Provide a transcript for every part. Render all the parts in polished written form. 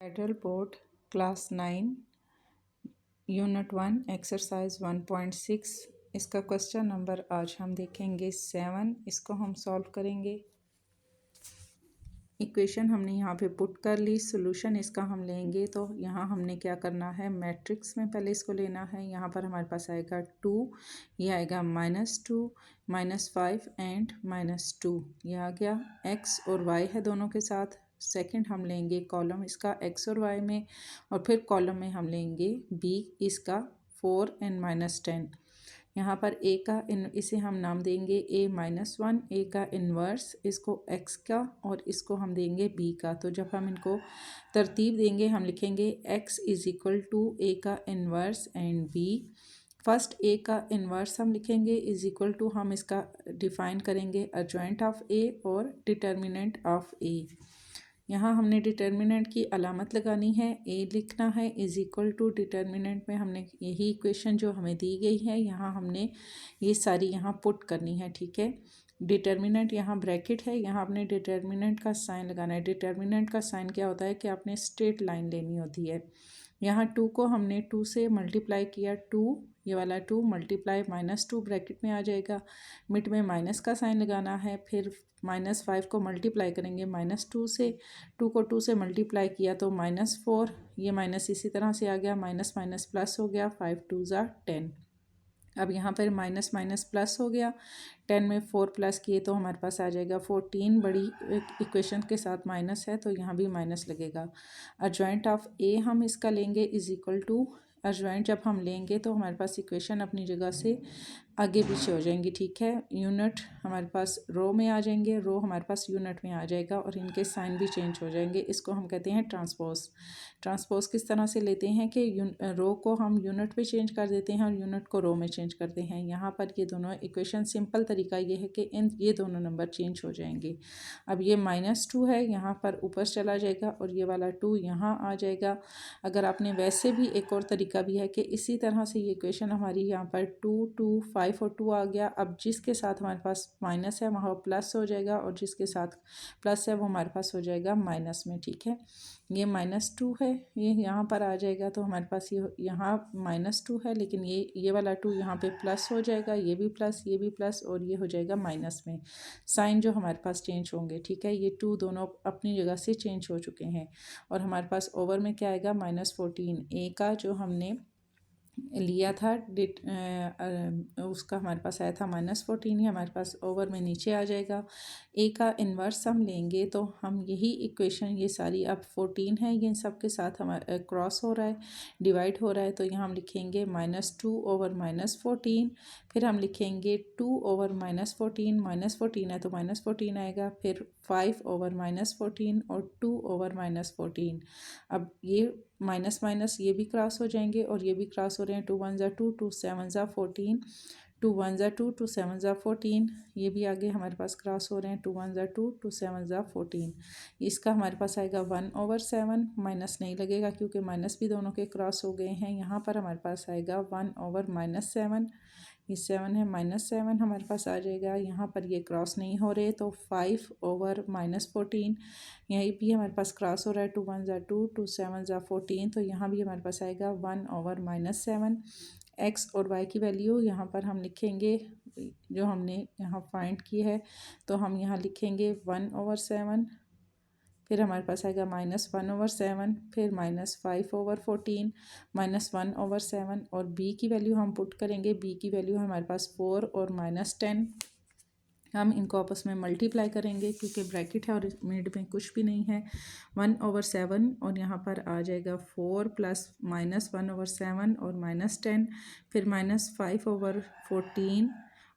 Federal board class 9 unit 1 exercise 1.6 इसका question number आज हम देखेंगे 7। इसको हम सॉल्व करेंगे। इक्वेशन हमने यहाँ पे पुट कर ली। सोल्यूशन इसका हम लेंगे तो यहाँ हमने क्या करना है, मैट्रिक्स में पहले इसको लेना है। यहाँ पर हमारे पास आएगा 2, ये आएगा -2, -5 एंड -2, ये आ गया। x और y है दोनों के साथ। सेकंड हम लेंगे कॉलम इसका x और y में, और फिर कॉलम में हम लेंगे b इसका 4 एंड -10। यहाँ पर a का इसे हम नाम देंगे a-1, a का इन्वर्स इसको x का, और इसको हम देंगे b का। तो जब हम इनको तरतीब देंगे हम लिखेंगे x = a का inverse and b। First a का इन्वर्स हम लिखेंगे = हम इसका डिफाइन करेंगे एडजॉइंट ऑफ a और डिटर्मिनेंट ऑफ a। यहाँ हमने डिटर्मिनेंट की अलामत लगानी है, a लिखना है = डिटर्मिनेंट में हमने यही इक्वेशन जो हमें दी गई है यहाँ हमने ये सारी यहाँ पुट करनी है। ठीक है, डिटर्मिनेंट यहाँ ब्रैकेट है, यहाँ आपने डिटर्मिनेंट का साइन लगाना है। डिटर्मिनेंट का साइन क्या होता है कि आपने स्ट्रेट लाइन लेनी होती है। यहाँ 2 को हमने 2 से मल्टीप्लाई किया, 2 ये वाला 2 मल्टीप्लाई -2 ब्रैकेट में आ जाएगा। मिड में माइनस का साइन लगाना है। फिर -5 को मल्टीप्लाई करेंगे -2 से, 2 को 2 से मल्टीप्लाई किया तो -4, ये माइनस इसी तरह से आ गया, माइनस माइनस प्लस हो गया, 5 2 ज़ा 10। अब यहाँ पर माइनस माइनस प्लस हो गया, 10 में 4 प्लस किए तो हमारे पास आ जाएगा 14। बड़ी इक्वेशन के साथ माइनस है तो यहाँ भी माइनस लगेगा। एडजॉइंट ऑफ ए हम इसका लेंगे = एडजॉइंट जब हम लेंगे तो हमारे पास इक्वेशन अपनी जगह से आगे पीछे हो जाएंगी। ठीक है, यूनिट हमारे पास रो में आ जाएंगे, रो हमारे पास यूनिट में आ जाएगा, और इनके साइन भी चेंज हो जाएंगे। इसको हम कहते हैं ट्रांसपोज। ट्रांसपोज किस तरह से लेते हैं कि रो को हम यूनिट में चेंज कर देते हैं और यूनिट को रो में चेंज करते हैं। यहाँ पर ये दोनों इक्वेशन सिंपल तरीका ये है कि ये दोनों नंबर चेंज हो जाएंगे। अब ये -2 है, यहाँ पर ऊपर चला जाएगा, और ये वाला 2 यहाँ आ जाएगा। अगर आपने वैसे भी एक और तरीका भी है कि इसी तरह से ये इक्वेशन हमारी यहाँ पर 2 2 5 और 2 आ गया। अब जिसके साथ हमारे पास माइनस है वहाँ प्लस हो जाएगा, और जिसके साथ प्लस है वो हमारे पास हो जाएगा माइनस में। ठीक है, ये -2 है, ये यहाँ पर आ जाएगा तो हमारे पास ये यहाँ -2 है, लेकिन ये वाला 2 यहाँ पे प्लस हो जाएगा, ये भी प्लस, ये भी प्लस, और ये हो जाएगा माइनस में। साइन जो हमारे पास चेंज होंगे। ठीक है, ये 2 दोनों अपनी जगह से चेंज हो चुके हैं, और हमारे पास ओवर में क्या आएगा, -14। ए का जो हमने लिया था उसका हमारे पास आया था -14, ही हमारे पास ओवर में नीचे आ जाएगा। ए का इन्वर्स हम लेंगे तो हम यही इक्वेशन ये सारी अब 14 है, ये सब के साथ हमारा क्रॉस हो रहा है, डिवाइड हो रहा है, तो यहाँ हम लिखेंगे -2 ओवर -14। फिर हम लिखेंगे 2 ओवर -14, -14 है तो -14 आएगा। फिर 5 ओवर -14 और 2 ओवर -14। अब ये माइनस माइनस ये भी क्रॉस हो जाएंगे, और ये भी क्रॉस हो रहे हैं। 2 1 ज़ा 2, 2 7 ज़ा 14, 2 1 ज़ा 2, 2 7 ज़ा 14। ये भी आगे हमारे पास क्रॉस हो रहे हैं। 2 1 ज़ा 2, 2 7 ज़ा 14। इसका हमारे पास आएगा 1/7, माइनस नहीं लगेगा क्योंकि माइनस भी दोनों के क्रॉस हो गए हैं। यहाँ पर हमारे पास आएगा 1/-7, ये 7 है, -7 हमारे पास आ जाएगा। यहाँ पर ये क्रॉस नहीं हो रहे तो 5 ओवर -14, यहीं भी हमारे पास क्रॉस हो रहा है। 2 1 ज़ा 2, 2 7 ज़ा 14, तो यहाँ भी हमारे पास आएगा 1/-7। एक्स और वाई की वैल्यू यहाँ पर हम लिखेंगे, जो हमने यहाँ फाइंड की है, तो हम यहाँ लिखेंगे 1/7। फिर हमारे पास आएगा -1/7, फिर -5/14, -1/7, और b की वैल्यू हम पुट करेंगे। b की वैल्यू हमारे पास 4 और -10। हम इनको आपस में मल्टीप्लाई करेंगे क्योंकि ब्रैकेट है और मिड में कुछ भी नहीं है। 1/7, और यहाँ पर आ जाएगा 4 प्लस -1/7 और -10, फिर -5/14,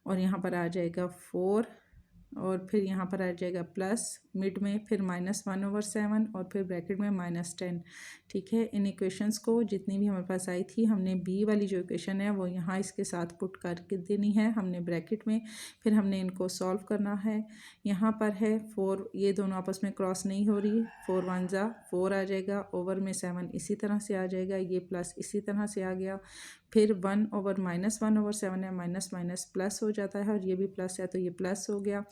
और यहाँ पर आ जाएगा 4, और फिर यहाँ पर आ जाएगा प्लस मिड में, फिर -1/7, और फिर ब्रैकेट में -10। ठीक है, इन इक्वेशंस को जितनी भी हमारे पास आई थी हमने बी वाली जो इक्वेशन है वो यहाँ इसके साथ पुट करके देनी है हमने ब्रैकेट में। फिर हमने इनको सॉल्व करना है। यहाँ पर है 4, ये दोनों आपस में क्रॉस नहीं हो रही, 4 1 ज़ा 4 आ जाएगा, ओवर में 7 इसी तरह से आ जाएगा, ये प्लस इसी तरह से आ गया। फिर 1/-1/7 है, माइनस माइनस प्लस हो जाता है, और ये भी प्लस है तो ये प्लस हो गया।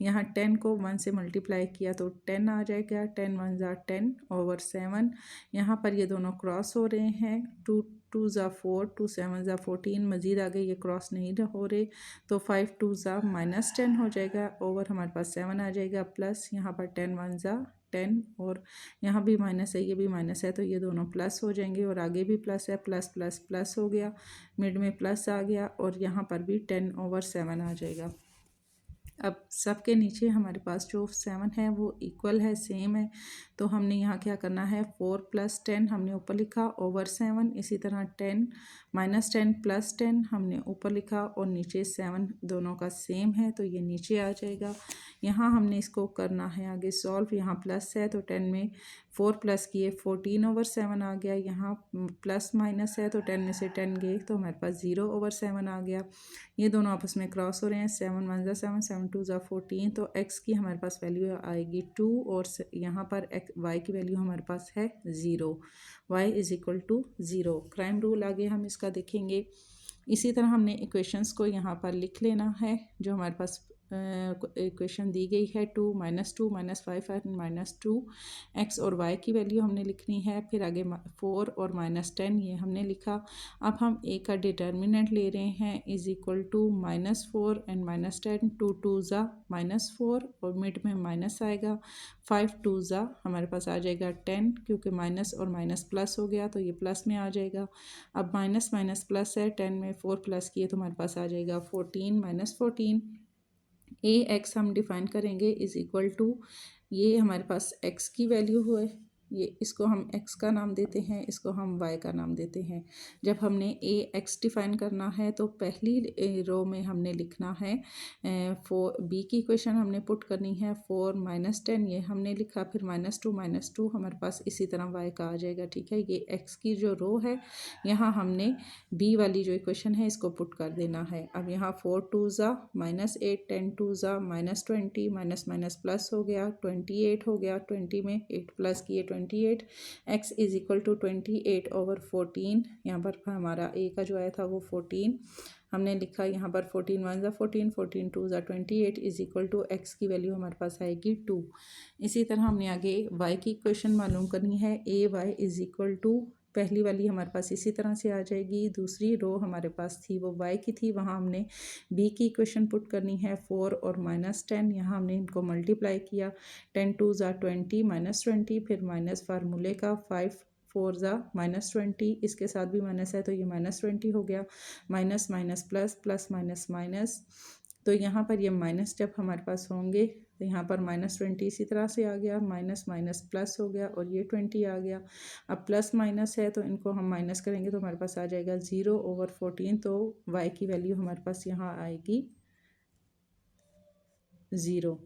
यहाँ 10 को 1 से मल्टीप्लाई किया तो 10 आ जाएगा, 10 वन ज़ा 10/7। यहाँ पर ये दोनों क्रॉस हो रहे हैं, 2 2 ज़ा 4, 2 7 ज़ा 14, मज़ीद आगे ये क्रॉस नहीं हो रहे तो 5 2 ज़ा -10 हो जाएगा, ओवर हमारे पास 7 आ जाएगा, प्लस यहाँ पर 10 वन ज़ा 10 और यहाँ भी माइनस है, ये भी माइनस है, तो ये दोनों प्लस हो जाएंगे और आगे भी प्लस है, प्लस प्लस प्लस हो गया, मिड में प्लस आ गया और यहाँ पर भी 10/7 आ जाएगा। अब सबके नीचे हमारे पास जो 7 है वो इक्वल है, सेम है, तो हमने यहाँ क्या करना है 4 + 10 हमने ऊपर लिखा ओवर 7, इसी तरह 10 -10 + 10 हमने ऊपर लिखा और नीचे 7 दोनों का सेम है तो ये नीचे आ जाएगा। यहाँ हमने इसको करना है आगे सॉल्व, यहाँ प्लस है तो 10 में 4 प्लस किए 14/7 आ गया, यहाँ प्लस माइनस है तो 10 में से 10 गए तो हमारे पास 0/7 आ गया। ये दोनों आपस में क्रॉस हो रहे हैं, 7 वन ज़ा 7, 7 टू ज़ा 14, तो x की हमारे पास वैल्यू आएगी 2 और यहाँ पर y की वैल्यू हमारे पास है 0, y = 0। क्राइम रूल आगे हम इसका देखेंगे। इसी तरह हमने इक्वेशंस को यहाँ पर लिख लेना है, जो हमारे पास इक्वेशन दी गई है 2 -2 -5 और -2 x और y की वैल्यू हमने लिखनी है, फिर आगे 4 और -10 ये हमने लिखा। अब हम a का डिटर्मिनेंट ले रहे हैं = -4 एंड -10, 2 2 ज़ा -4 और मिड में माइनस आएगा, 5 2 ज़ा हमारे पास आ जाएगा 10, क्योंकि माइनस और माइनस प्लस हो गया तो ये प्लस में आ जाएगा। अब माइनस माइनस प्लस है, 10 में 4 प्लस किए तो हमारे पास आ जाएगा 14 -14। ए एक्स हम डिफ़ाइन करेंगे = ये हमारे पास x की वैल्यू है, ये इसको हम x का नाम देते हैं, इसको हम y का नाम देते हैं। जब हमने ए एक्स डिफ़ाइन करना है तो पहली रो में हमने लिखना है 4, b की इक्वेशन हमने पुट करनी है 4 -10 ये हमने लिखा, फिर -2 हमारे पास इसी तरह y का आ जाएगा, ठीक है। ये x की जो रो है यहाँ हमने b वाली जो इक्वेशन है इसको पुट कर देना है। अब यहाँ 4 2 ज़ा -8, 10 2 ज़ा -20, माइनस माइनस प्लस हो गया 28 हो गया, 20 में 8 प्लस किए 28, x = 28/14। यहाँ पर हमारा a का जो आया था वो 14 हमने लिखा, यहाँ पर 14 वन ज़ा 14, 14 टू ज़ा 28 = x की वैल्यू हमारे पास आएगी 2। इसी तरह हमने आगे y की इक्वेशन मालूम करनी है, ay = पहली वाली हमारे पास इसी तरह से आ जाएगी, दूसरी रो हमारे पास थी वो y की थी, वहाँ हमने b की इक्वेशन पुट करनी है 4 और -10, यहाँ हमने इनको मल्टीप्लाई किया, 10 2 ज़ा 20 -20, फिर माइनस फार्मूले का 5 4 ज़ा -20, इसके साथ भी माइनस है तो ये -20 हो गया, minus minus plus, plus minus minus, तो यहाँ पर ये माइनस जब हमारे पास होंगे तो यहाँ पर -20 इसी तरह से आ गया, माइनस माइनस प्लस हो गया और ये 20 आ गया। अब प्लस माइनस है तो इनको हम माइनस करेंगे तो हमारे पास आ जाएगा 0/14, तो y की वैल्यू हमारे पास यहाँ आएगी 0।